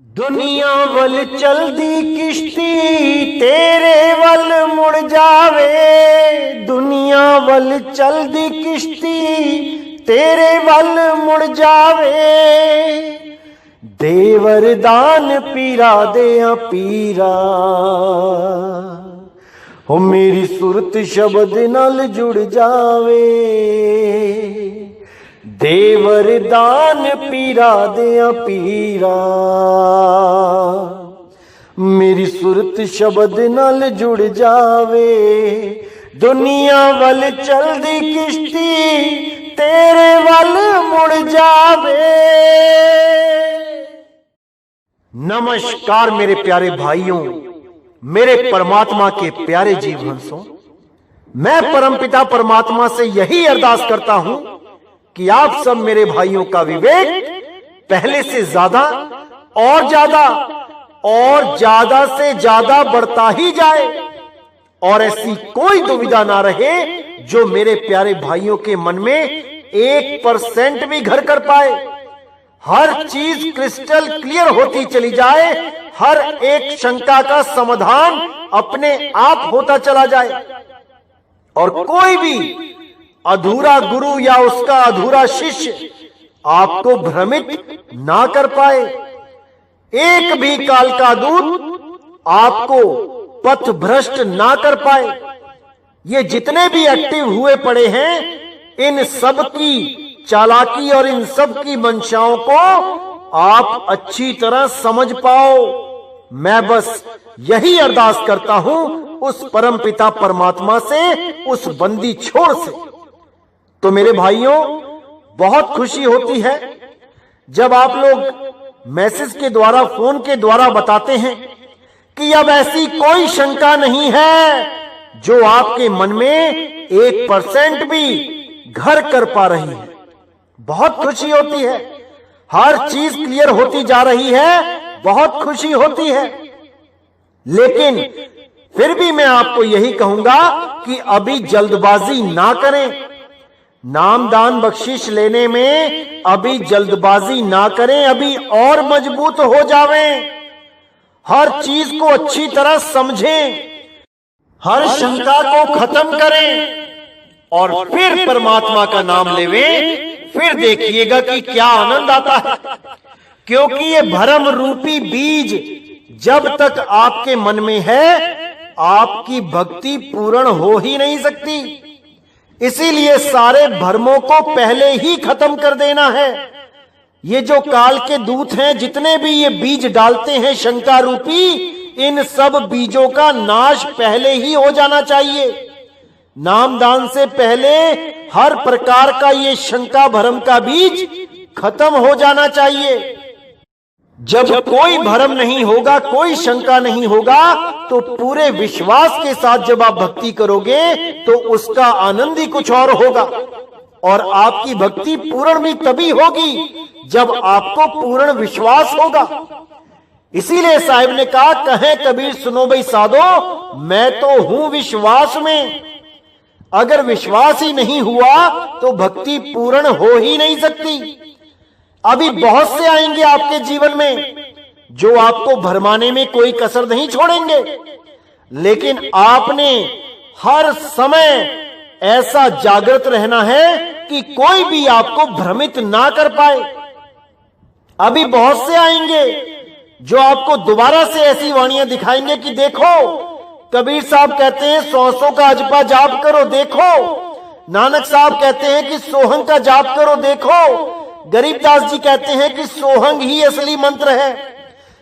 दुनिया वल चलदी किश्ती तेरे वल मुड़ जावे। दुनिया वल चलदी किश्ती तेरे वल मुड़ जावे। दे वरदान पीरा देया पीरा, हो मेरी सुरत शब्द नाल जुड़ जावे। दे वरदान पीरा देया पीरा, मेरी सुरत शब्द नाल जुड़ जावे। दुनिया वल चलदी किश्ती तेरे वल मुड़ जावे। नमस्कार मेरे प्यारे भाइयों, मेरे परमात्मा के प्यारे जीव हंसों। मैं परमपिता परमात्मा से यही अरदास करता हूं कि आप सब मेरे भाइयों का विवेक पहले से ज्यादा और ज्यादा से ज्यादा बढ़ता ही जाए, और ऐसी कोई दुविधा ना रहे जो मेरे प्यारे भाइयों के मन में 1% भी घर कर पाए। हर चीज क्रिस्टल क्लियर होती चली जाए, हर एक शंका का समाधान अपने आप होता चला जाए, और कोई भी अधूरा गुरु या उसका अधूरा शिष्य आपको भ्रमित ना कर पाए। एक भी काल का दूत आपको पथ भ्रष्ट ना कर पाए। ये जितने भी एक्टिव हुए पड़े हैं, इन सब की चालाकी और इन सब की मंशाओं को आप अच्छी तरह समझ पाओ। मैं बस यही अरदास करता हूं उस परमपिता परमात्मा से, उस बंदी छोड़ से। तो मेरे भाइयों, बहुत खुशी होती है जब आप लोग मैसेज के द्वारा, फोन के द्वारा बताते हैं कि अब ऐसी कोई शंका नहीं है जो आपके मन में 1% भी घर कर पा रही है। बहुत खुशी होती है, हर चीज क्लियर होती जा रही है, बहुत खुशी होती है। लेकिन फिर भी मैं आपको यही कहूंगा कि अभी जल्दबाजी ना करें। नामदान बख्शिश लेने में अभी जल्दबाजी ना करें, अभी और मजबूत हो जावें। हर चीज को अच्छी तरह समझें, हर शंका को खत्म करें, और फिर परमात्मा का नाम लेवें। फिर देखिएगा कि क्या आनंद आता है, क्योंकि ये भ्रम रूपी बीज जब तक आपके मन में है, आपकी भक्ति पूर्ण हो ही नहीं सकती। इसीलिए सारे भ्रमों को पहले ही खत्म कर देना है। ये जो काल के दूत हैं, जितने भी ये बीज डालते हैं शंका रूपी, इन सब बीजों का नाश पहले ही हो जाना चाहिए। नामदान से पहले हर प्रकार का ये शंका भ्रम का बीज खत्म हो जाना चाहिए। जब कोई भ्रम नहीं होगा, कोई शंका नहीं होगा, तो पूरे विश्वास के साथ जब आप भक्ति करोगे तो उसका आनंद ही कुछ और होगा। और आपकी भक्ति पूर्ण भी तभी होगी जब आपको पूर्ण विश्वास होगा। इसीलिए साहिब ने कहा, कहें कबीर सुनो भाई साधो, मैं तो हूं विश्वास में। अगर विश्वास ही नहीं हुआ तो भक्ति पूर्ण हो ही नहीं सकती। अभी बहुत से आएंगे आपके जीवन में जो आपको भरमाने में कोई कसर नहीं छोड़ेंगे, लेकिन आपने हर समय ऐसा जागृत रहना है कि कोई भी आपको भ्रमित ना कर पाए। अभी बहुत से आएंगे जो आपको दोबारा से ऐसी वाणियां दिखाएंगे कि देखो, कबीर साहब कहते हैं 100 का अजपा जाप करो, देखो। नानक साहब कहते हैं कि सोहंग का जाप करो, देखो। गरीबदास जी कहते हैं कि सोहंग ही असली मंत्र है।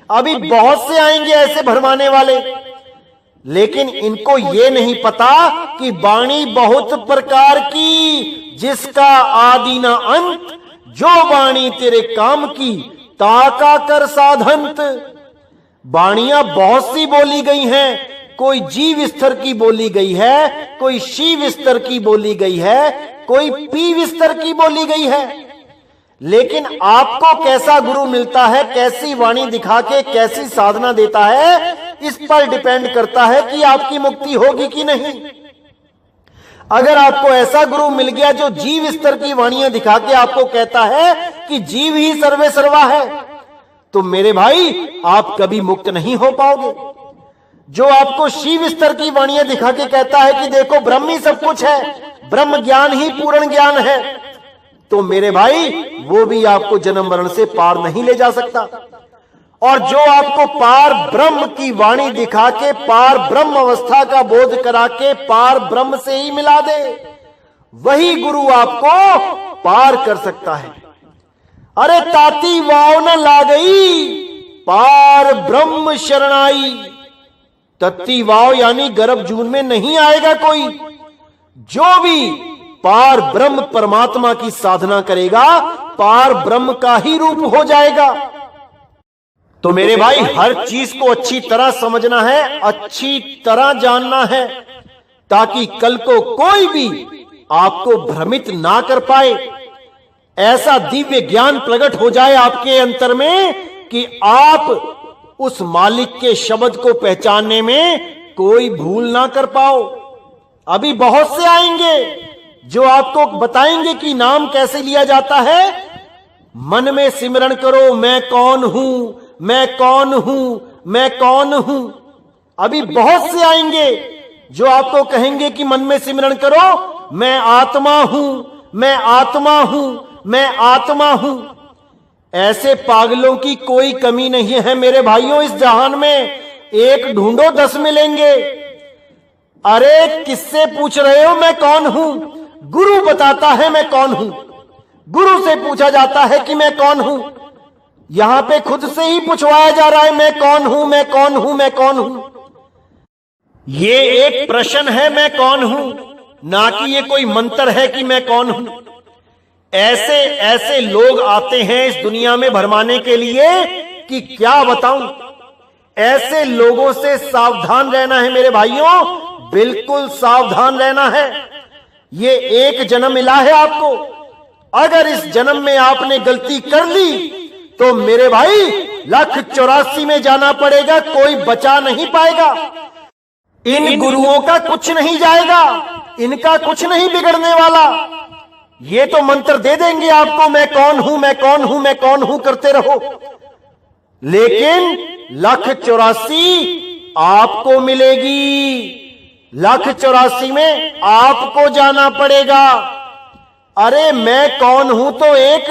अभी बहुत से आएंगे ऐसे भरमाने वाले, लेकिन इनको ये नहीं पता कि वाणी बहुत प्रकार की, जिसका आदि ना अंत, जो वाणी तेरे काम की, ताका कर साधंत। वाणियां बहुत सी बोली गई हैं, कोई जीव स्तर की बोली गई है, कोई शिव स्तर की बोली गई है, कोई पीव स्तर की बोली गई है। लेकिन आपको कैसा गुरु मिलता है, कैसी वाणी दिखा के कैसी साधना देता है, इस पर डिपेंड करता है कि आपकी मुक्ति होगी कि नहीं। अगर आपको ऐसा गुरु मिल गया जो जीव स्तर की वाणियां दिखा के आपको कहता है कि जीव ही सर्वे सर्वा है, तो मेरे भाई आप कभी मुक्त नहीं हो पाओगे। जो आपको शिव स्तर की वाणियां दिखा के कहता है कि देखो ब्रह्म ही सब कुछ है, ब्रह्म ज्ञान ही पूर्ण ज्ञान है, तो मेरे भाई वो भी आपको जन्म मरण से पार नहीं ले जा सकता। और जो आपको पार ब्रह्म की वाणी दिखा के पार ब्रह्म अवस्था का बोध करा के पार ब्रह्म से ही मिला दे, वही गुरु आपको पार कर सकता है। अरे ताती वाव न ला गई, पार ब्रह्म शरणाई। तत्ती वाव यानी गर्भ जून में नहीं आएगा कोई। जो भी पार ब्रह्म परमात्मा की साधना करेगा, पार ब्रह्म का ही रूप हो जाएगा। तो मेरे भाई हर चीज को अच्छी तरह समझना है, अच्छी तरह जानना है, ताकि कल को कोई भी आपको भ्रमित ना कर पाए। ऐसा दिव्य ज्ञान प्रकट हो जाए आपके अंतर में कि आप उस मालिक के शब्द को पहचानने में कोई भूल ना कर पाओ। अभी बहुत से आएंगे जो आपको बताएंगे कि नाम कैसे लिया जाता है। मन में सिमरण करो, मैं कौन हूं, मैं कौन हूं, मैं कौन हूं। अभी बहुत से आएंगे जो आपको कहेंगे कि मन में सिमरण करो, मैं आत्मा हूं, मैं आत्मा हूं, मैं आत्मा हूं। ऐसे पागलों की कोई कमी नहीं है मेरे भाइयों इस जहान में। एक ढूंढो 10 मिलेंगे। अरे किससे पूछ रहे हो मैं कौन हूं? गुरु बताता है मैं कौन हूं। गुरु से पूछा जाता है कि मैं कौन हूं। यहां पे खुद से ही पूछवाया जा रहा है मैं कौन हूं, मैं कौन हूं, मैं कौन हूं। ये एक प्रश्न है मैं कौन हूं, ना कि ये कोई मंत्र है कि मैं कौन हूं। ऐसे ऐसे लोग आते हैं इस दुनिया में भरमाने के लिए कि क्या बताऊं। ऐसे लोगों से सावधान रहना है मेरे भाइयों, बिल्कुल सावधान रहना है। ये एक जन्म मिला है आपको। अगर इस जन्म में आपने गलती कर ली तो मेरे भाई 1,84 में जाना पड़ेगा, कोई बचा नहीं पाएगा। इन गुरुओं का कुछ नहीं जाएगा, इनका कुछ नहीं बिगड़ने वाला। ये तो मंत्र दे देंगे आपको मैं कौन हूं, मैं कौन हूं, मैं कौन हूं करते रहो, लेकिन 1,84 आपको मिलेगी। 1,84 में आपको जाना पड़ेगा। अरे मैं कौन हूं तो एक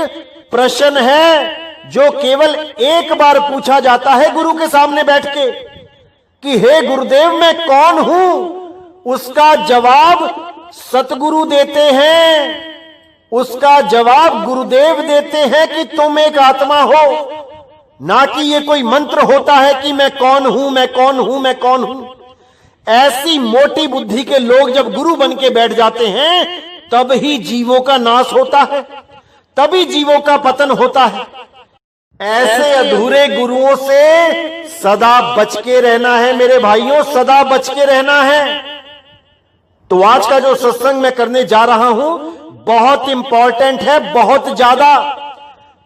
प्रश्न है जो केवल एक बार पूछा जाता है गुरु के सामने बैठ के कि हे गुरुदेव मैं कौन हूं। उसका जवाब सतगुरु देते हैं, उसका जवाब गुरुदेव देते हैं कि तुम एक आत्मा हो, ना कि ये कोई मंत्र होता है कि मैं कौन हूं, मैं कौन हूं, मैं कौन हूं। ऐसी मोटी बुद्धि के लोग जब गुरु बन के बैठ जाते हैं तब ही जीवों का नाश होता है, तभी जीवों का पतन होता है। ऐसे अधूरे गुरुओं से सदा बच के रहना है मेरे भाइयों, सदा बच के रहना है। तो आज का जो सत्संग मैं करने जा रहा हूं बहुत इंपॉर्टेंट है, बहुत ज्यादा,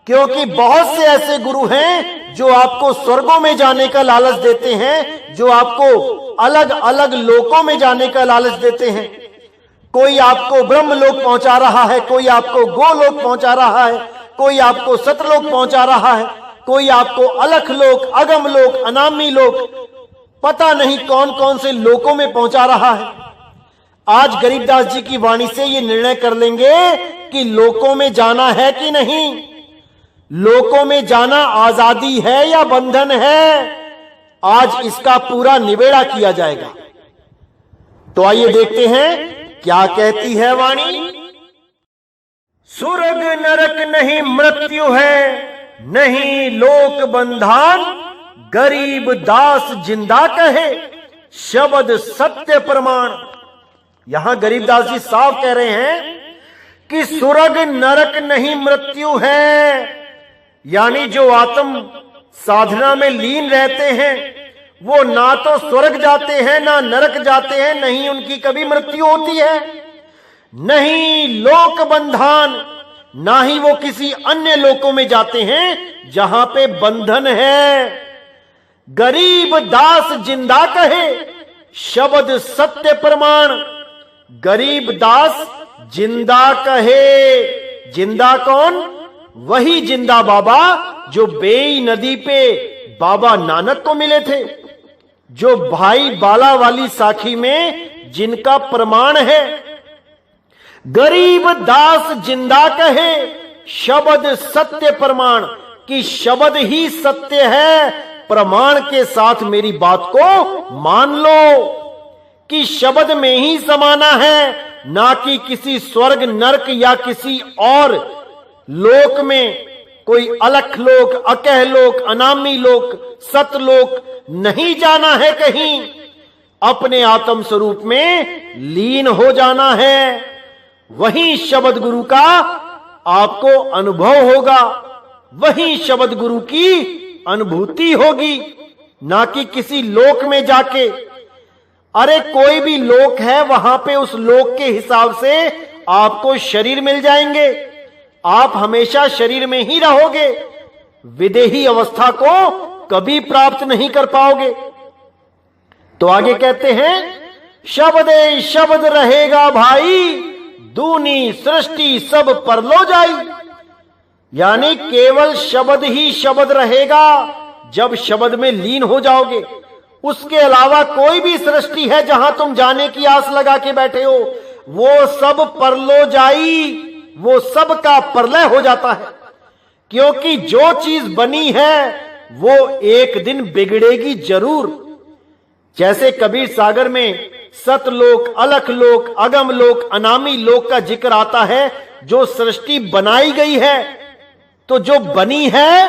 क्योंकि बहुत से ऐसे गुरु हैं जो आपको स्वर्गों में जाने का लालच देते हैं, जो आपको अलग अलग लोकों में जाने का लालच देते हैं। कोई आपको ब्रह्म लोक पहुंचा रहा है, कोई आपको गोलोक पहुंचा रहा है, कोई आपको सतलोक पहुंचा रहा है, कोई आपको अलख लोक, अगम लोक, अनामी लोक, पता नहीं कौन कौन से लोकों में पहुंचा रहा है। आज गरीबदास जी की वाणी से ये निर्णय कर लेंगे कि लोकों में जाना है कि नहीं, लोकों में जाना आजादी है या बंधन है। आज इसका पूरा निबेड़ा किया जाएगा। तो आइए देखते हैं क्या कहती है वाणी। स्वर्ग नरक नहीं मृत्यु है, नहीं लोक बंधन, गरीब दास जिंदा कहे शब्द सत्य प्रमाण। यहां गरीबदास जी साफ कह रहे हैं कि स्वर्ग नरक नहीं मृत्यु है, यानी जो आत्म साधना में लीन रहते हैं वो ना तो स्वर्ग जाते हैं ना नरक जाते हैं, नहीं उनकी कभी मृत्यु होती है, नहीं लोक बंधन, ना ही वो किसी अन्य लोकों में जाते हैं जहां पे बंधन है। गरीब दास जिंदा कहे शब्द सत्य प्रमाण। गरीब दास जिंदा कहे, जिंदा कौन? वही जिंदा बाबा जो बेई नदी पे बाबा नानक को मिले थे, जो भाई बाला वाली साखी में जिनका प्रमाण है। गरीब दास जिंदा कहे शब्द सत्य प्रमाण, कि शब्द ही सत्य है, प्रमाण के साथ मेरी बात को मान लो कि शब्द में ही समाना है, ना कि किसी स्वर्ग नरक या किसी और लोक में। कोई अलख लोक, अकह लोक, अनामी लोक, सतलोक नहीं जाना है कहीं, अपने आत्म स्वरूप में लीन हो जाना है। वही शब्द गुरु का आपको अनुभव होगा, वही शब्द गुरु की अनुभूति होगी, ना कि किसी लोक में जाके। अरे कोई भी लोक है, वहां पे उस लोक के हिसाब से आपको शरीर मिल जाएंगे, आप हमेशा शरीर में ही रहोगे, विदेही अवस्था को कभी प्राप्त नहीं कर पाओगे। तो आगे कहते हैं, शब्दे शब्द रहेगा भाई, दूनी सृष्टि सब परलो जाई। यानी केवल शब्द ही शब्द रहेगा जब शब्द में लीन हो जाओगे। उसके अलावा कोई भी सृष्टि है जहां तुम जाने की आस लगा के बैठे हो, वो सब परलो जाई, वो सब का प्रलय हो जाता है। क्योंकि जो चीज बनी है वो एक दिन बिगड़ेगी जरूर। जैसे कबीर सागर में सतलोक, अलख लोक, अगम लोक, अनामी लोक का जिक्र आता है। जो सृष्टि बनाई गई है, तो जो बनी है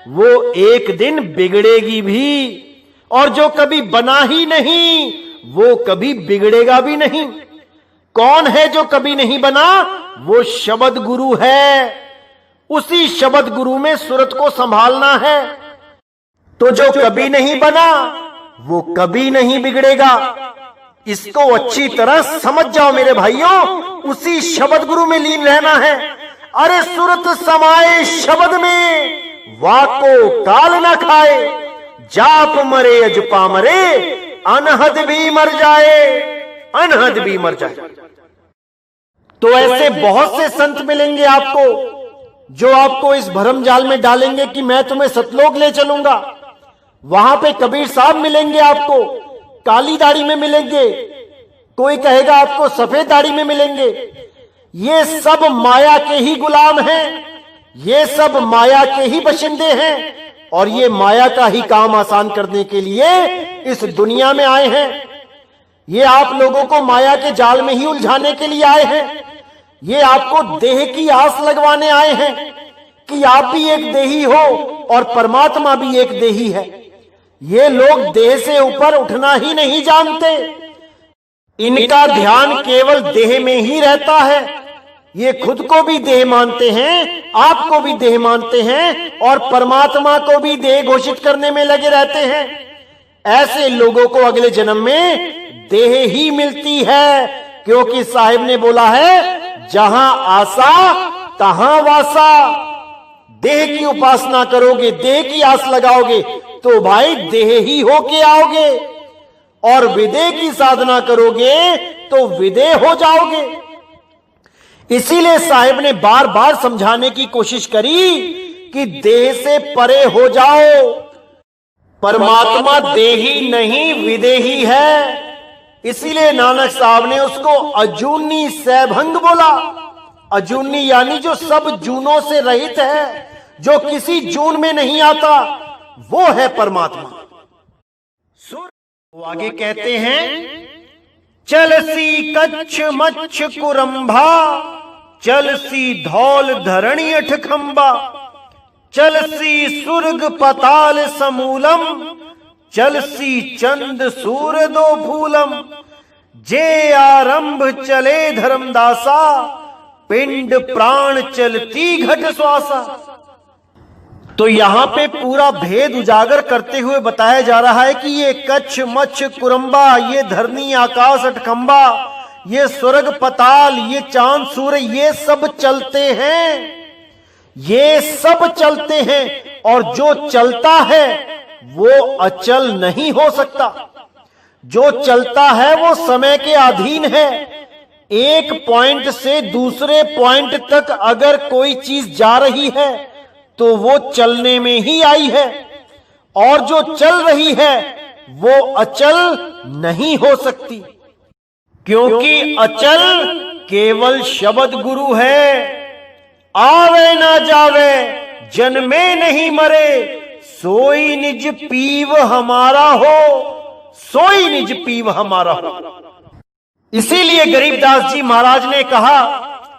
वो एक दिन बिगड़ेगी भी, और जो कभी बना ही नहीं वो कभी बिगड़ेगा भी नहीं। कौन है जो कभी नहीं बना? वो शब्द गुरु है। उसी शब्द गुरु में सूरत को संभालना है। तो जो कभी नहीं बना वो कभी नहीं बिगड़ेगा। इसको अच्छी तरह समझ जाओ मेरे भाइयों, उसी शब्द गुरु में लीन रहना है। अरे सूरत समाए शब्द में, वाको काल न खाए, जाप मरे अजपा मरे, अनहद भी मर जाए, अनहद भी मर जाए। तो ऐसे बहुत से संत मिलेंगे आपको जो आपको इस भरम जाल में डालेंगे कि मैं तुम्हें सतलोक ले चलूंगा। वहां पे कबीर साहब मिलेंगे आपको, काली दाढ़ी में मिलेंगे, कोई कहेगा आपको सफेद दाढ़ी में मिलेंगे। ये सब माया के ही गुलाम हैं, ये सब माया के ही बशिंदे हैं, और ये माया का ही काम आसान करने के लिए इस दुनिया में आए हैं। ये आप लोगों को माया के जाल में ही उलझाने के लिए आए हैं। ये आपको देह की आस लगवाने आए हैं कि आप भी एक देही हो और परमात्मा भी एक देही है। ये लोग देह से ऊपर उठना ही नहीं जानते। इनका ध्यान केवल देह में ही रहता है। ये खुद को भी देह मानते हैं, आपको भी देह मानते हैं, और परमात्मा को भी देह घोषित करने में लगे रहते हैं। ऐसे लोगों को अगले जन्म में देह ही मिलती है, क्योंकि साहिब ने बोला है, जहां आशा तहां वासा। देह की उपासना करोगे, देह की आस लगाओगे, तो भाई देह ही होके आओगे, और विदेह की साधना करोगे तो विदेह हो जाओगे। इसीलिए साहिब ने बार बार समझाने की कोशिश करी कि देह से परे हो जाओ। परमात्मा देही नहीं विदेही है। इसीलिए नानक साहब ने उसको अजूनी सैभंग बोला। अजूनी यानी जो सब जूनों से रहित है, जो किसी जून में नहीं आता, वो है परमात्मा। वो आगे कहते हैं, चलसी कच्छ मच्छ कुरंभा, चलसी धौल धरणी अठखंबा, चलसी सुर्ग पताल समूलम, चलसी चंद सूर दो फूलम, जे आरंभ चले धर्मदासा, पिंड प्राण चलती घट श्वासा। तो यहां पे पूरा भेद उजागर करते हुए बताया जा रहा है कि ये कच्छ मच्छ कुरंबा, ये धरनी आकाश अठखंबा, ये स्वर्ग पताल, ये चांद सूर्य, ये सब चलते हैं, ये सब चलते हैं। और जो चलता है वो अचल नहीं हो सकता। जो चलता है वो समय के अधीन है। एक पॉइंट से दूसरे पॉइंट तक अगर कोई चीज जा रही है तो वो चलने में ही आई है, और जो चल रही है वो अचल नहीं हो सकती, क्योंकि अचल केवल शब्द गुरु है। आवे ना जावे, जन्मे नहीं मरे, सोई निज पीव हमारा हो, सोई निज पीव हमारा हो। इसीलिए गरीबदास जी महाराज ने कहा,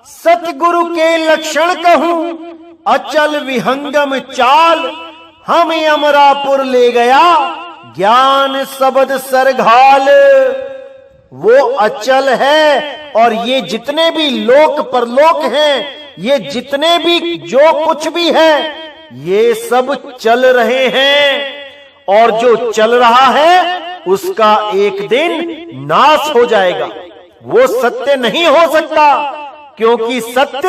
सतगुरु के लक्षण कहूं, अचल विहंगम चाल, हम अमरापुर ले गया, ज्ञान शब्द सरघाल। वो अचल है, और ये जितने भी लोक परलोक हैं, ये जितने भी जो कुछ भी है, ये सब चल रहे हैं, और जो चल रहा है उसका एक दिन नाश हो जाएगा। वो सत्य नहीं हो सकता, क्योंकि सत्य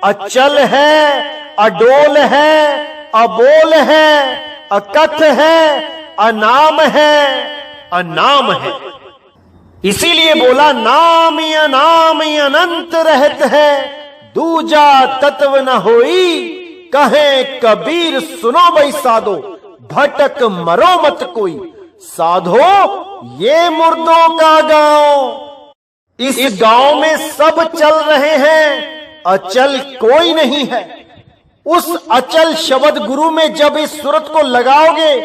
अचल है, अडोल है, अबोल है, अकथ है, अनाम है, अनाम है। इसीलिए बोला, नाम अनाम अनंत रहत है, दूजा तत्व न होई, कहे कबीर सुनो भाई साधो, भटक मरो मत कोई। साधो ये मुर्दों का गांव, इस गांव में सब चल रहे हैं, अचल कोई नहीं है। उस अचल शब्द गुरु में जब इस सूरत को लगाओगे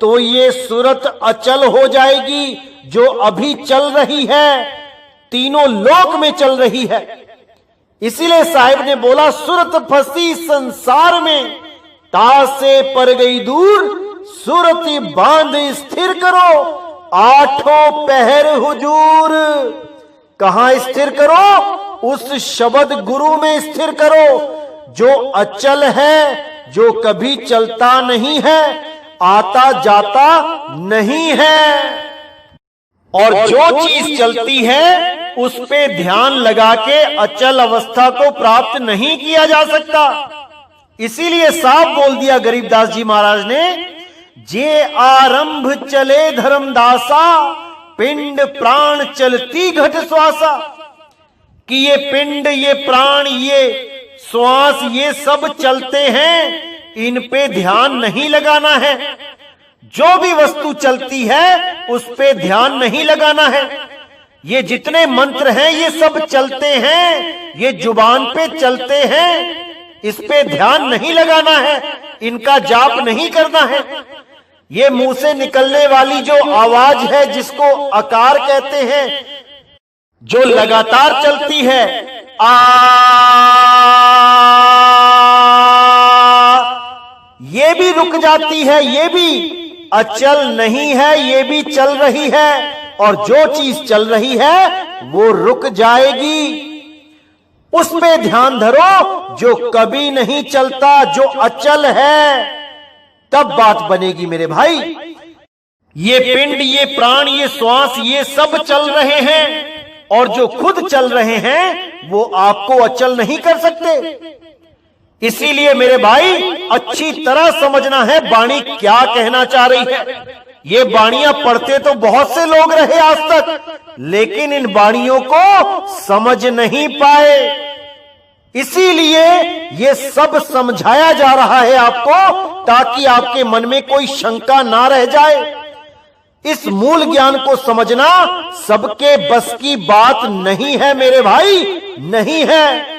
तो ये सूरत अचल हो जाएगी, जो अभी चल रही है, तीनों लोक में चल रही है। इसीलिए साहिब ने बोला, सूरत फंसी संसार में, तासे पर गई दूर, सूरती बांध स्थिर करो, आठों पहर हुजूर। कहां स्थिर करो? उस शब्द गुरु में स्थिर करो, जो अचल है, जो कभी चलता नहीं है, आता जाता नहीं है। और जो चीज चलती है उस पे ध्यान लगा के अचल अवस्था को प्राप्त नहीं किया जा सकता। इसीलिए साफ बोल दिया गरीबदास जी महाराज ने, जे आरंभ चले धर्मदासा, पिंड प्राण चलती घट श्वासा। कि ये पिंड, ये प्राण, ये श्वास, ये सब चलते हैं, इन पे ध्यान नहीं लगाना है। जो भी वस्तु चलती है उस पे ध्यान नहीं लगाना है। ये जितने मंत्र हैं ये सब चलते हैं, ये जुबान पे चलते हैं, इस पे ध्यान नहीं लगाना है, इनका जाप नहीं करना है। ये मुंह से निकलने वाली जो आवाज है, जिसको आकार कहते हैं, जो लगातार चलती है, आ, ये भी रुक जाती है, ये भी अचल नहीं है, ये भी चल रही है। और जो चीज चल रही है वो रुक जाएगी। उस पे ध्यान धरो जो कभी नहीं चलता, जो अचल है, तब बात बनेगी मेरे भाई। ये पिंड, ये प्राण, ये श्वास, ये सब चल रहे हैं, और जो खुद चल रहे हैं वो आपको अचल नहीं कर सकते। इसीलिए मेरे भाई अच्छी तरह समझना है बाणी क्या कहना चाह रही है। ये बाणियां पढ़ते तो बहुत से लोग रहे आज तक, लेकिन इन बाणियों को समझ नहीं पाए। इसीलिए ये सब समझाया जा रहा है आपको, ताकि आपके मन में कोई शंका ना रह जाए। इस मूल ज्ञान को समझना सबके बस की बात नहीं है मेरे भाई, नहीं है।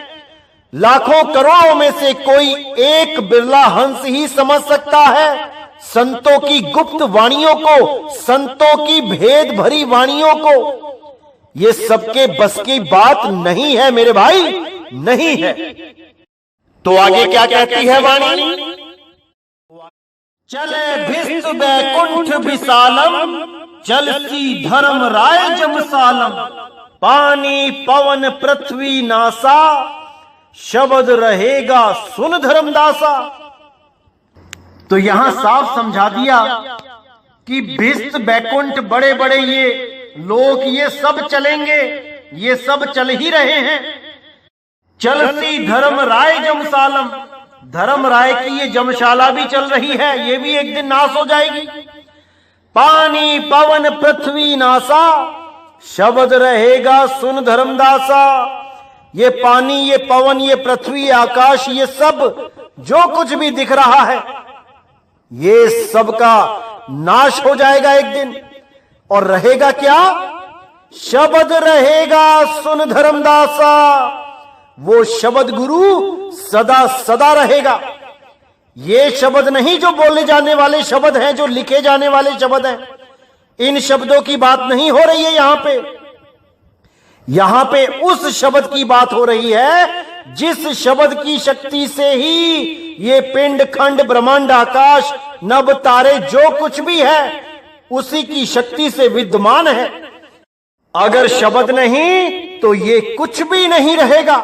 लाखों करोड़ों में से कोई एक बिरला हंस ही समझ सकता है संतों की गुप्त वाणियों को, संतों की भेद भरी वाणियों को। ये सबके बस की बात नहीं है मेरे भाई, नहीं है। तो आगे क्या कहती है वाणी? चले भिस्त बैकुंठ विशालम, चलती धर्म राय जमसालम, पानी पवन पृथ्वी नासा, शब्द रहेगा सुन धर्मदासा। तो यहां साफ समझा दिया कि भिस्त बैकुंठ, बड़े बड़े ये लोग, ये सब चलेंगे, ये सब चल ही रहे हैं। चलती धर्म राय जमसालम, धर्म राय की ये जमशाला भी चल रही है, ये भी एक दिन नाश हो जाएगी। पानी पवन पृथ्वी नासा, शब्द रहेगा सुन धर्मदासा। ये पानी, ये पवन, ये पृथ्वी, ये आकाश, ये सब जो कुछ भी दिख रहा है, ये सब का नाश हो जाएगा एक दिन। और रहेगा क्या? शब्द रहेगा सुन धर्मदासा। वो शब्द गुरु सदा सदा रहेगा। ये शब्द नहीं जो बोले जाने वाले शब्द हैं, जो लिखे जाने वाले शब्द हैं। इन शब्दों की बात नहीं हो रही है यहां पे उस शब्द की बात हो रही है जिस शब्द की शक्ति से ही ये पिंड, खंड, ब्रह्मांड, आकाश, नभ, तारे जो कुछ भी है उसी की शक्ति से विद्यमान है। अगर शब्द नहीं तो ये कुछ भी नहीं रहेगा।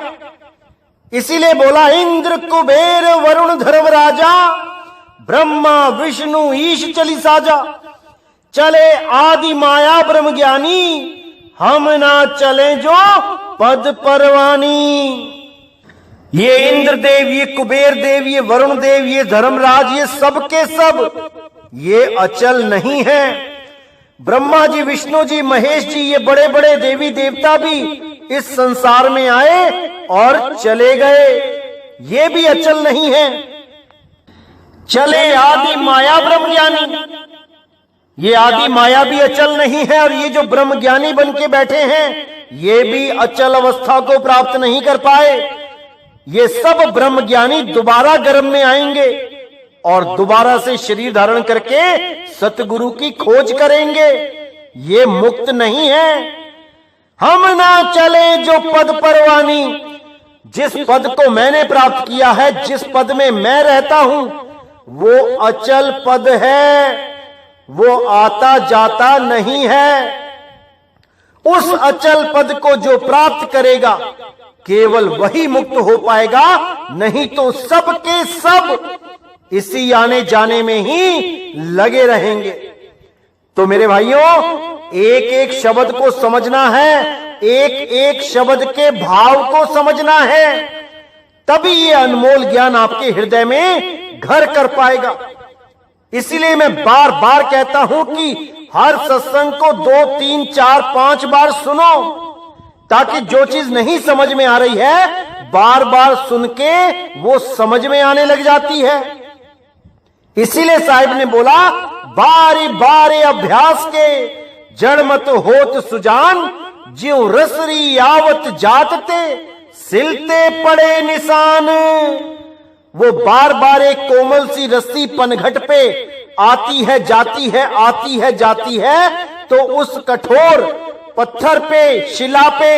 इसीलिए बोला इंद्र, कुबेर, वरुण, धर्मराजा, ब्रह्मा, विष्णु, ईश चली साजा। चले आदि माया ब्रह्म ज्ञानी, हम ना चले जो पद परवानी। ये इंद्र देव, ये कुबेर देव, ये वरुण देव, ये धर्मराज, ये सब के सब ये अचल नहीं है। ब्रह्मा जी, विष्णु जी, महेश जी, ये बड़े बड़े देवी देवता भी इस संसार में आए और चले गए, ये भी अचल नहीं है। चले आदि माया ब्रह्म ज्ञानी, ये आदि माया भी अचल नहीं है। और ये जो ब्रह्म ज्ञानी बन के बैठे हैं ये भी अचल अवस्था को प्राप्त नहीं कर पाए। ये सब ब्रह्म ज्ञानी दोबारा गर्भ में आएंगे और दोबारा से शरीर धारण करके सतगुरु की खोज करेंगे। ये मुक्त नहीं है। हम ना चले जो पद परवानी, जिस पद को मैंने प्राप्त किया है, जिस पद में मैं रहता हूं, वो अचल पद है, वो आता जाता नहीं है। उस अचल पद को जो प्राप्त करेगा केवल वही मुक्त हो पाएगा, नहीं तो सब के सब इसी आने जाने में ही लगे रहेंगे। तो मेरे भाइयों, एक एक शब्द को समझना है, एक एक शब्द के भाव को समझना है, तभी ये अनमोल ज्ञान आपके हृदय में घर कर पाएगा। इसीलिए मैं बार बार कहता हूं कि हर सत्संग को 2, 3, 4, 5 बार सुनो, ताकि जो चीज नहीं समझ में आ रही है बार बार सुन के वो समझ में आने लग जाती है। इसीलिए साहिब ने बोला, बारी बारे अभ्यास के जड़ मत होत सुजान, ज्यों रसरी आवत जातते सिलते पड़े निशान। वो बार बार एक कोमल सी रस्सी पनघट पे आती है जाती है, आती है जाती है, तो उस कठोर पत्थर पे, शिला पे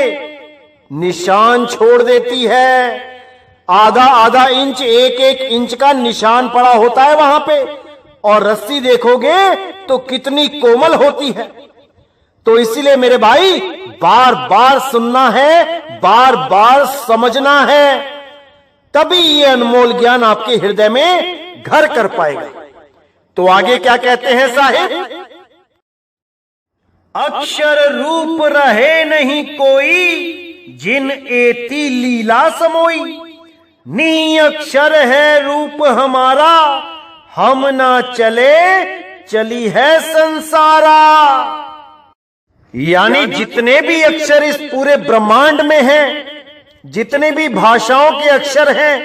निशान छोड़ देती है। आधा आधा इंच, एक एक इंच का निशान पड़ा होता है वहां पे। और रस्सी देखोगे तो कितनी कोमल होती है। तो इसीलिए मेरे भाई, बार बार सुनना है, बार बार समझना है, तभी ये अनमोल ज्ञान आपके हृदय में घर कर पाएगा। तो आगे क्या कहते हैं साहिब? अक्षर रूप रहे नहीं कोई, जिन एती लीला समोई। नी अक्षर है रूप हमारा, हम ना चले चली है संसारा। यानी जितने भी अक्षर इस पूरे ब्रह्मांड में हैं, जितने भी भाषाओं के अक्षर हैं,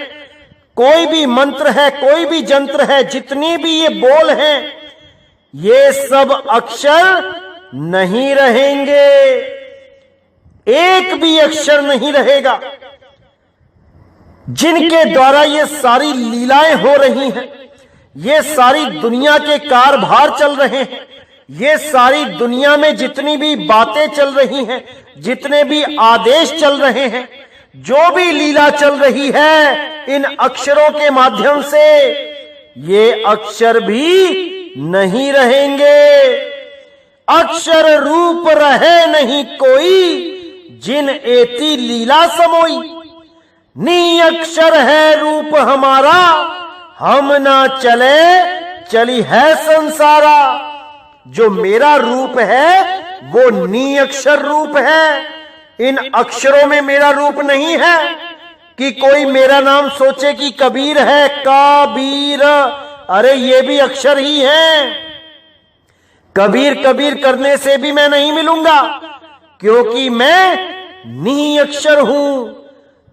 कोई भी मंत्र है, कोई भी जंत्र है, जितनी भी ये बोल हैं, ये सब अक्षर नहीं रहेंगे। एक भी अक्षर नहीं रहेगा। जिनके द्वारा ये सारी लीलाएं हो रही हैं, ये सारी दुनिया के कारभार चल रहे हैं, ये सारी दुनिया में जितनी भी बातें चल रही हैं, जितने भी आदेश चल रहे हैं, जो भी लीला चल रही है इन अक्षरों के माध्यम से, ये अक्षर भी नहीं रहेंगे। अक्षर रूप रहे नहीं कोई, जिन एती लीला समोई। नी अक्षर है रूप हमारा, हम ना चले चली है संसारा। जो मेरा रूप है वो नी अक्षर रूप है। इन अक्षरों में मेरा रूप नहीं है कि कोई मेरा नाम सोचे कि कबीर है, कबीर, अरे ये भी अक्षर ही है। कबीर कबीर करने से भी मैं नहीं मिलूंगा। क्योंकि मैं नी अक्षर हूं।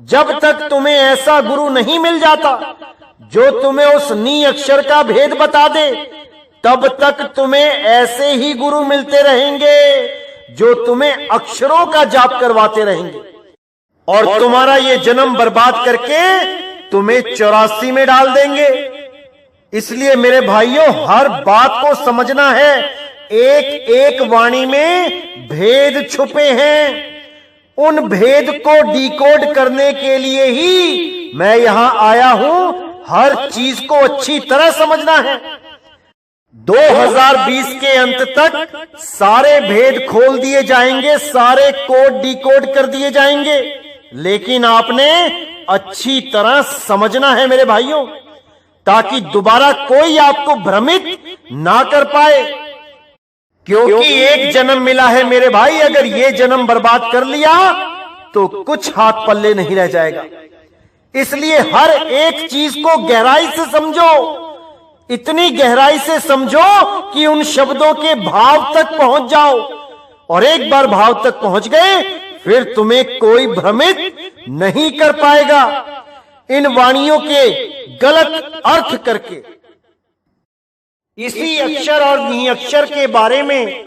जब तक तुम्हें ऐसा गुरु नहीं मिल जाता जो तुम्हें उस नी अक्षर का भेद बता दे, तब तक तुम्हें ऐसे ही गुरु मिलते रहेंगे जो तुम्हें अक्षरों का जाप करवाते रहेंगे और तुम्हारा ये जन्म बर्बाद करके तुम्हें 84 में डाल देंगे। इसलिए मेरे भाइयों, हर बात को समझना है। एक एक वाणी में भेद छुपे हैं। उन भेद को डिकोड करने के लिए ही मैं यहां आया हूं। हर चीज को अच्छी तरह समझना है। 2020 के अंत तक सारे भेद खोल दिए जाएंगे, सारे कोड डिकोड कर दिए जाएंगे, लेकिन आपने अच्छी तरह समझना है मेरे भाइयों, ताकि दोबारा कोई आपको भ्रमित ना कर पाए। क्योंकि एक जन्म मिला है मेरे भाई, अगर ये जन्म बर्बाद कर लिया तो कुछ हाथ पल्ले नहीं रह जाएगा। इसलिए हर एक चीज को गहराई से समझो, इतनी गहराई से समझो कि उन शब्दों के भाव तक पहुंच जाओ। और एक बार भाव तक पहुंच गए फिर तुम्हें कोई भ्रमित नहीं कर पाएगा इन वाणियों के गलत अर्थ करके। इसी अक्षर और नी अक्षर के बारे में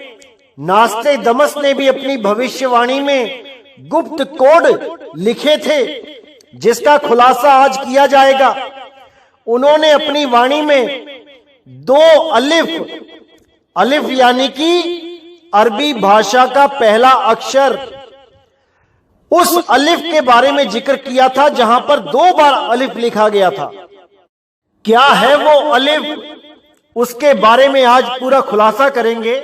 नास्टेदमस ने भी अपनी भविष्यवाणी में गुप्त कोड लिखे थे, जिसका खुलासा आज किया जाएगा। उन्होंने अपनी वाणी में 2 अलिफ यानी कि अरबी भाषा का पहला अक्षर, उस अलिफ के बारे में जिक्र किया था, जहां पर 2 बार अलिफ लिखा गया था। क्या है वो अलिफ, उसके बारे में आज पूरा खुलासा करेंगे।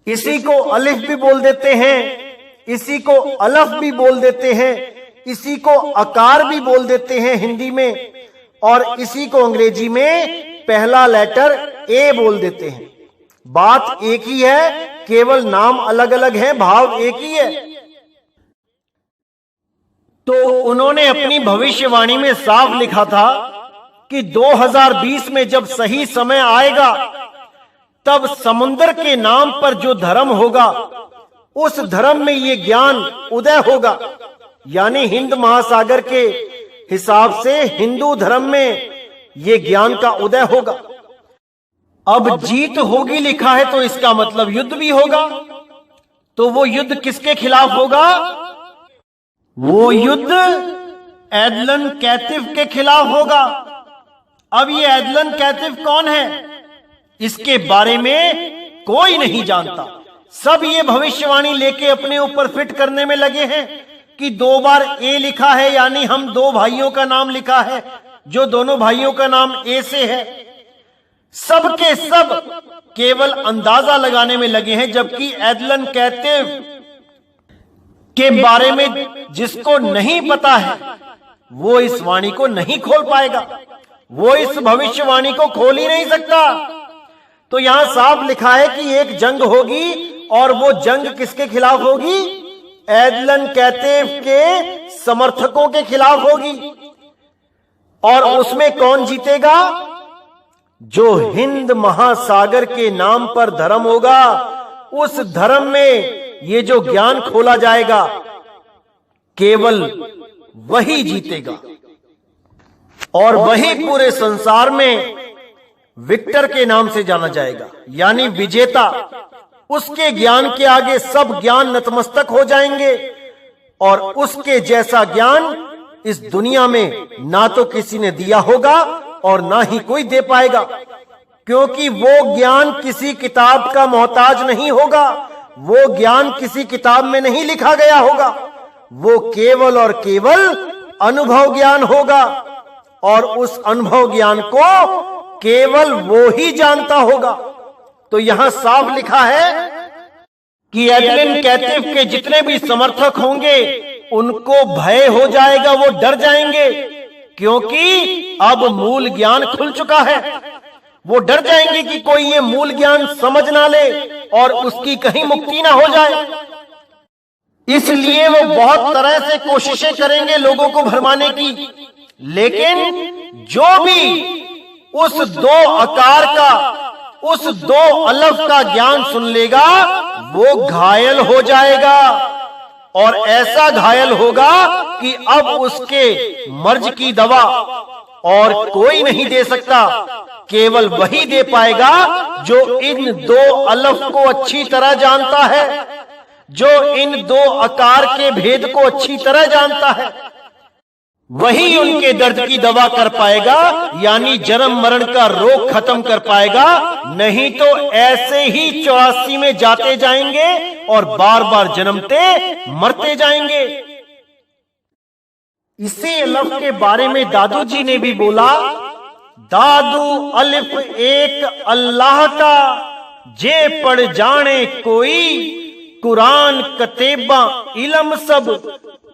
इसी को अलिफ भी बोल देते हैं, इसी को अलफ भी बोल देते हैं, इसी को आकार भी बोल देते हैं हिंदी में, और इसी को अंग्रेजी में पहला लेटर ए बोल देते हैं। बात एक ही है, केवल नाम अलग अलग है, भाव एक ही है। तो उन्होंने अपनी भविष्यवाणी में साफ लिखा था कि 2020 में जब सही समय आएगा, तब समुद्र के नाम पर जो धर्म होगा, उस धर्म में ये ज्ञान उदय होगा। यानी हिंद महासागर के हिसाब से हिंदू धर्म में ये ज्ञान का उदय होगा। अब जीत होगी लिखा है, तो इसका मतलब युद्ध भी होगा। तो वो युद्ध किसके खिलाफ होगा? वो युद्ध एडलन कैटिव के खिलाफ होगा। अब ये एडलन कैटिव कौन है, इसके बारे में कोई नहीं जानता। सब ये भविष्यवाणी लेके अपने ऊपर फिट करने में लगे हैं कि 2 बार ए लिखा है, यानी हम 2 भाइयों का नाम लिखा है, जो दोनों भाइयों का नाम ए से है। सब के सब केवल अंदाजा लगाने में लगे हैं, जबकि एडलन कैटिव के बारे में जिसको नहीं पता है, वो इस वाणी को नहीं खोल पाएगा, वो इस भविष्यवाणी को खोल ही नहीं सकता। तो यहां साफ लिखा है कि एक जंग होगी, और वो जंग किसके खिलाफ होगी? एडलन कैटिव के समर्थकों के खिलाफ होगी। और उसमें कौन जीतेगा? जो हिंद महासागर के नाम पर धर्म होगा, उस धर्म में ये जो ज्ञान खोला जाएगा, केवल वही जीतेगा। और वही पूरे संसार में विक्टर के नाम से जाना जाएगा, यानी विजेता। उसके ज्ञान के आगे सब ज्ञान नतमस्तक हो जाएंगे, और उसके जैसा ज्ञान इस दुनिया में ना तो किसी ने दिया होगा और ना ही कोई दे पाएगा, क्योंकि वो ज्ञान किसी किताब का मोहताज नहीं होगा, वो ज्ञान किसी किताब में नहीं लिखा गया होगा, वो केवल और केवल अनुभव ज्ञान होगा, और उस अनुभव ज्ञान को केवल वो ही जानता होगा। तो यहां साफ लिखा है कि एडलन कैटिव के जितने भी समर्थक होंगे, उनको भय हो जाएगा, वो डर जाएंगे, क्योंकि अब मूल ज्ञान खुल चुका है। वो डर जाएंगे कि कोई ये मूल ज्ञान समझ ना ले और उसकी कहीं मुक्ति ना हो जाए। इसलिए वो बहुत तरह से कोशिशें करेंगे लोगों को भरमाने की, लेकिन जो भी उस 2 आकार का, उस 2 अलफ का ज्ञान सुन लेगा, वो घायल हो जाएगा, और ऐसा घायल होगा कि अब उसके मर्ज की दवा और कोई नहीं दे सकता, केवल वही दे पाएगा जो इन दो अलफ को अच्छी तरह जानता है, जो इन दो आकार के भेद को अच्छी तरह जानता है। वही उनके दर्द की दवा कर पाएगा, यानी जन्म मरण का रोग खत्म कर पाएगा। नहीं तो ऐसे ही 84 में जाते जाएंगे और बार बार जन्मते मरते जाएंगे। इसी अलफ के बारे में दादू जी ने भी बोला, दादू अलिफ एक अल्लाह का, जे पढ़ जाने कोई, कुरान कतेबा इलम सब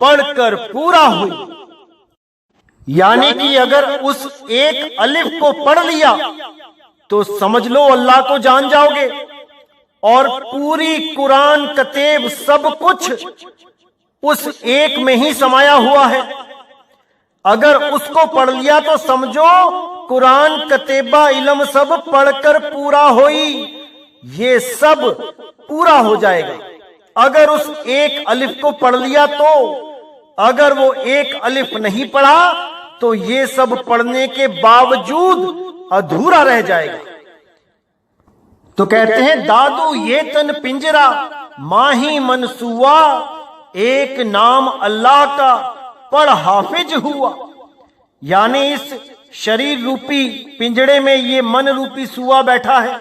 पढ़कर पूरा हुई। यानी कि अगर उस एक अलिफ को पढ़ लिया तो समझ लो अल्लाह को जान जाओगे, और पूरी कुरान कतेब सब कुछ उस एक में ही समाया हुआ है। अगर उसको पढ़ लिया तो समझो कुरान कतेबा इल्म सब पढ़कर पूरा होई, ये सब पूरा हो जाएगा। अगर उस एक अलिफ को पढ़ लिया तो, अगर वो एक अलिफ नहीं पढ़ा तो ये सब पढ़ने के बावजूद अधूरा रह जाएगा। तो कहते हैं दादू ये तन पिंजरा माही मनसूआ, एक नाम अल्लाह का पढ़ हाफिज हुआ। यानी इस शरीर रूपी पिंजड़े में ये मन रूपी सुआ बैठा है।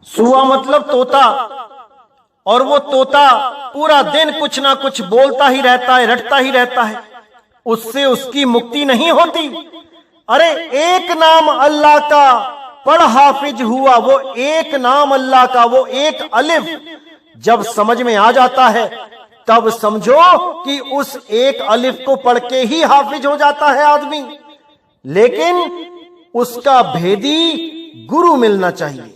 सुआ मतलब तोता, और वो तोता पूरा दिन कुछ ना कुछ बोलता ही रहता है, रटता ही रहता है, उससे उसकी मुक्ति नहीं होती। अरे एक नाम अल्लाह का पढ़ हाफिज हुआ, वो एक नाम अल्लाह का, वो एक अलिफ जब समझ में आ जाता है तब समझो कि उस एक अलिफ को पढ़ के ही हाफिज हो जाता है आदमी। लेकिन उसका भेदी गुरु मिलना चाहिए।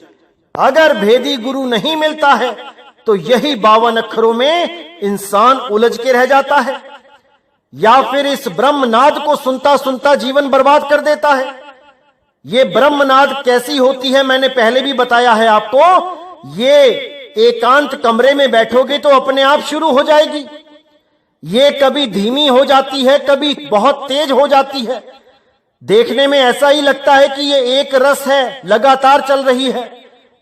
अगर भेदी गुरु नहीं मिलता है तो यही 52 अक्षरों में इंसान उलझ के रह जाता है, या फिर इस ब्रह्मनाद को सुनता सुनता जीवन बर्बाद कर देता है। ये ब्रह्मनाद कैसी होती है मैंने पहले भी बताया है आपको। ये एकांत कमरे में बैठोगे तो अपने आप शुरू हो जाएगी। ये कभी धीमी हो जाती है, कभी बहुत तेज हो जाती है। देखने में ऐसा ही लगता है कि ये एक रस है, लगातार चल रही है,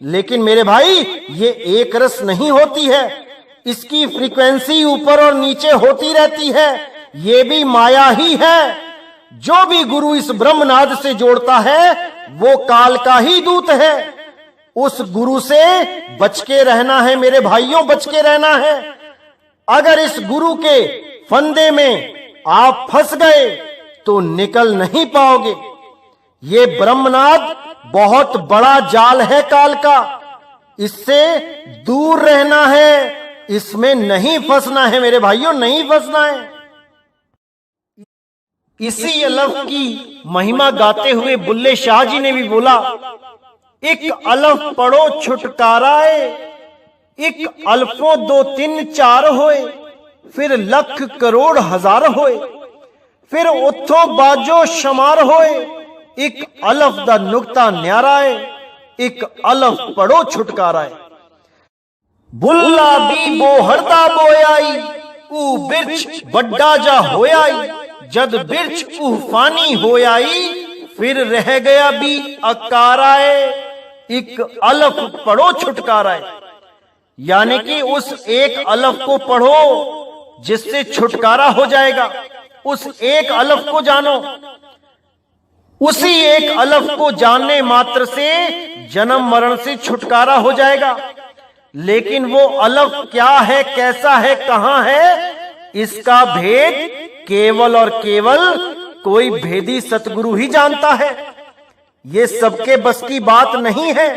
लेकिन मेरे भाई ये एक रस नहीं होती है। इसकी फ्रीक्वेंसी ऊपर और नीचे होती रहती है। ये भी माया ही है। जो भी गुरु इस ब्रह्मनाद से जोड़ता है वो काल का ही दूत है। उस गुरु से बच के रहना है मेरे भाइयों, बच के रहना है। अगर इस गुरु के फंदे में आप फंस गए तो निकल नहीं पाओगे। ये ब्रह्मनाद बहुत बड़ा जाल है काल का, इससे दूर रहना है, इसमें नहीं फंसना है मेरे भाइयों, नहीं फंसना है। इसी अलफ की महिमा गाते हुए बुल्ले शाह जी ने भी बोला, एक अलफ पढ़ो छुटकाराए, एक अल्फों 2 3 4 होए, फिर लख करोड़ हजार होए, फिर उथो बाजो शमार होए, एक अलफ दा नुक्ता न्याराए, एक अलफ पढ़ो छुटकाराए। बुल्ला भी बोहरदा बोयाई, ऊ बिरछ बड्डा जा होयाई, जद बिरछ उफानी होयाई, फिर रह गया भी अकाराए, एक अलफ पढ़ो छुटकाराए। यानी कि उस एक अलफ को पढ़ो जिससे छुटकारा हो जाएगा। उस एक अलफ को जानो, उसी एक अलफ को जानने मात्र से जन्म मरण से छुटकारा हो जाएगा। लेकिन वो अलफ क्या है, कैसा है, कहां है, इसका भेद केवल और केवल कोई भेदी सतगुरु ही जानता है। ये सबके बस की बात नहीं है।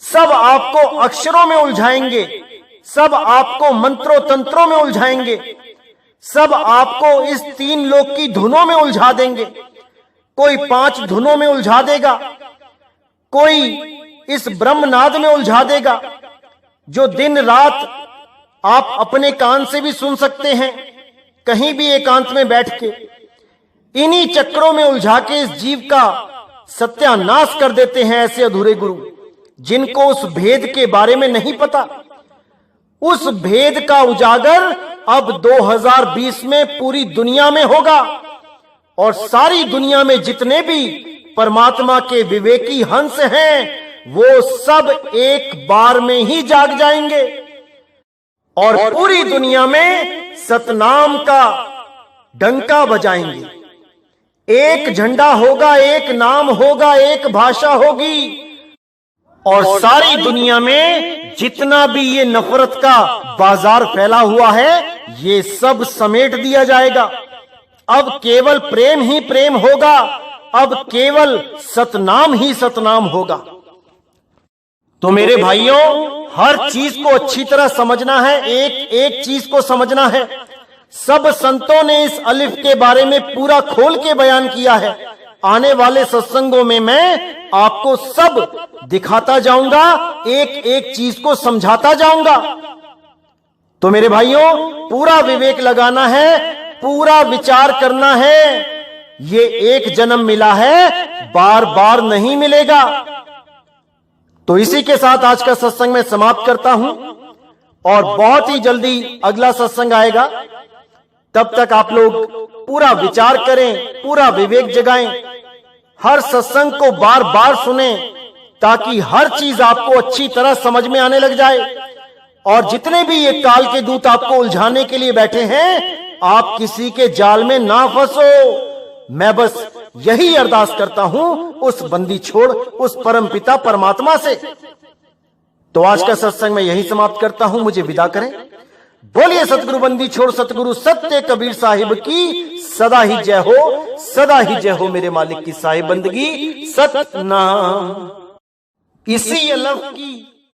सब आपको अक्षरों में उलझाएंगे, सब आपको मंत्रों तंत्रों में उलझाएंगे, सब आपको इस 3 लोक की धुनों में उलझा देंगे। कोई 5 धुनों में उलझा देगा, कोई इस ब्रह्मनाद में उलझा देगा, जो दिन रात आप अपने कान से भी सुन सकते हैं, कहीं भी एकांत में बैठ के। इन्हीं चक्रों में उलझा के इस जीव का सत्यानाश कर देते हैं ऐसे अधूरे गुरु। जिनको उस भेद के बारे में नहीं पता। उस भेद का उजागर अब 2020 में पूरी दुनिया में होगा और सारी दुनिया में जितने भी परमात्मा के विवेकी हंस हैं वो सब एक बार में ही जाग जाएंगे और पूरी दुनिया में सतनाम का डंका बजाएंगे। एक झंडा होगा, एक नाम होगा, एक भाषा होगी और सारी दुनिया में जितना भी ये नफरत का बाजार फैला हुआ है ये सब समेट दिया जाएगा। अब केवल प्रेम ही प्रेम होगा, अब केवल सतनाम ही सतनाम होगा। तो मेरे भाइयों, हर चीज को अच्छी तरह समझना है, एक एक चीज को समझना है। सब संतों ने इस अलिफ के बारे में पूरा खोल के बयान किया है। आने वाले सत्संगों में मैं आपको सब दिखाता जाऊंगा, एक एक चीज को समझाता जाऊंगा। तो मेरे भाइयों, पूरा विवेक लगाना है, पूरा विचार करना है। ये एक जन्म मिला है, बार बार नहीं मिलेगा। तो इसी के साथ आज का सत्संग मैं समाप्त करता हूं और बहुत ही जल्दी अगला सत्संग आएगा। तब तक आप लोग पूरा विचार करें, पूरा विवेक जगाएं, हर सत्संग को बार बार सुने ताकि हर चीज आपको अच्छी तरह समझ में आने लग जाए। और जितने भी ये काल के दूत आपको उलझाने के लिए बैठे हैं, आप किसी के जाल में ना फंसो। मैं बस यही अरदास करता हूं उस बंदी छोड़, उस परमपिता परमात्मा से। तो आज का सत्संग मैं यही समाप्त करता हूं, मुझे विदा करें। बोलिए सतगुरु बंदी छोड़ सतगुरु सत्य कबीर साहिब की सदा ही जय हो, सदा ही जय हो मेरे मालिक की साहिब बंदगी सतनाम। इसी अलफ की